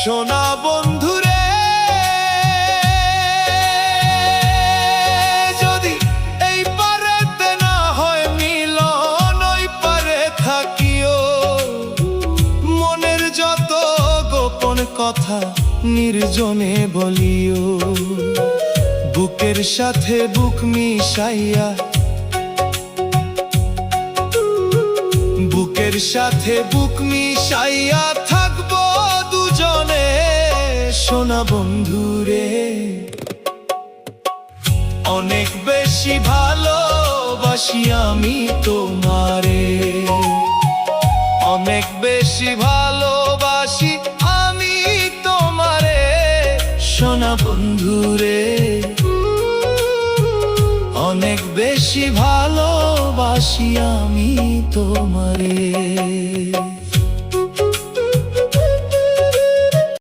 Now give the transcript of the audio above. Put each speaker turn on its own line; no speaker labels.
সোনা বন্ধুরে, যদি এই পারেতে না হয় মিলন, ওই পারে থাকিও। মনের যত গোপন কথা নির্জনে বলিও। বুকের সাথে বুক মিশাইয়া, বুকের সাথে বুক মিশাইয়া থাকবো দুজনে। সোনা বন্ধুরে, অনেক বেশি ভালোবাসি আমি তোমারে, অনেক বেশি ভালোবাসি আমি তোমারে। সোনা বন্ধুরে, অনেক বেশি ভালোবাসি আমি তোমারে।